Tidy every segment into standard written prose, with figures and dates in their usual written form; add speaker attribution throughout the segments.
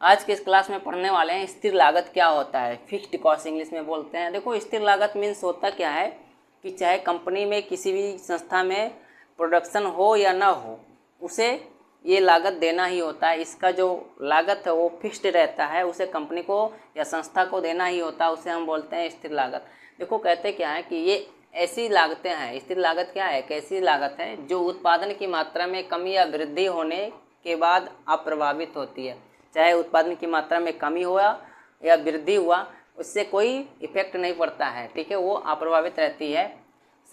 Speaker 1: आज के इस क्लास में पढ़ने वाले हैं स्थिर लागत क्या होता है, फिक्स्ड कॉस्ट इंग्लिश में बोलते हैं। देखो, स्थिर लागत मीन्स होता क्या है कि चाहे कंपनी में किसी भी संस्था में प्रोडक्शन हो या ना हो, उसे ये लागत देना ही होता है। इसका जो लागत है वो फिक्स्ड रहता है, उसे कंपनी को या संस्था को देना ही होता है, उसे हम बोलते हैं स्थिर लागत। देखो, कहते क्या है कि ये ऐसी लागतें हैं, स्थिर लागत क्या है, कैसी लागत है जो उत्पादन की मात्रा में कमी या वृद्धि होने के बाद अप्रभावित होती है। चाहे उत्पादन की मात्रा में कमी हुआ या वृद्धि हुआ, उससे कोई इफेक्ट नहीं पड़ता है, ठीक है, वो अप्रभावित रहती है।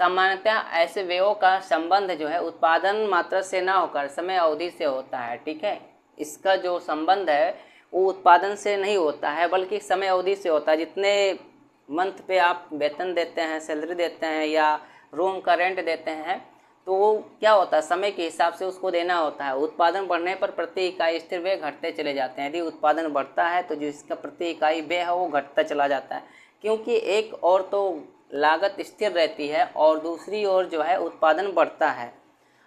Speaker 1: सामान्यतः ऐसे व्ययों का संबंध जो है उत्पादन मात्रा से ना होकर समय अवधि से होता है, ठीक है। इसका जो संबंध है वो उत्पादन से नहीं होता है बल्कि समय अवधि से होता है। जितने मंथ पे आप वेतन देते हैं, सैलरी देते हैं या रूम का रेंट देते हैं, तो वो क्या होता है, समय के हिसाब से उसको देना होता है। उत्पादन बढ़ने पर प्रति इकाई स्थिर व्यय घटते चले जाते हैं। यदि उत्पादन बढ़ता है तो जिसका प्रति इकाई व्यय है वो घटता चला जाता है, क्योंकि एक और तो लागत स्थिर रहती है और दूसरी ओर जो है उत्पादन बढ़ता है।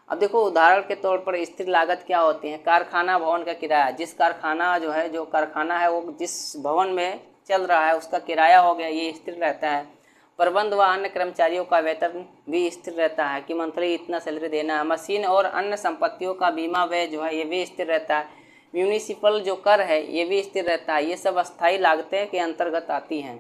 Speaker 1: अब देखो, उदाहरण के तौर पर स्थिर लागत क्या होती है। कारखाना भवन का किराया, जिस कारखाना जो है, जो कारखाना है वो जिस भवन में चल रहा है उसका किराया हो गया, ये स्थिर रहता है। प्रबंध व अन्य कर्मचारियों का वेतन भी स्थिर रहता है कि मंथली इतना सैलरी देना है। मशीन और अन्य संपत्तियों का बीमा व्यय जो है ये भी स्थिर रहता है। म्यूनिसिपल जो कर है ये भी स्थिर रहता है। ये सब अस्थायी लागतें के अंतर्गत आती हैं।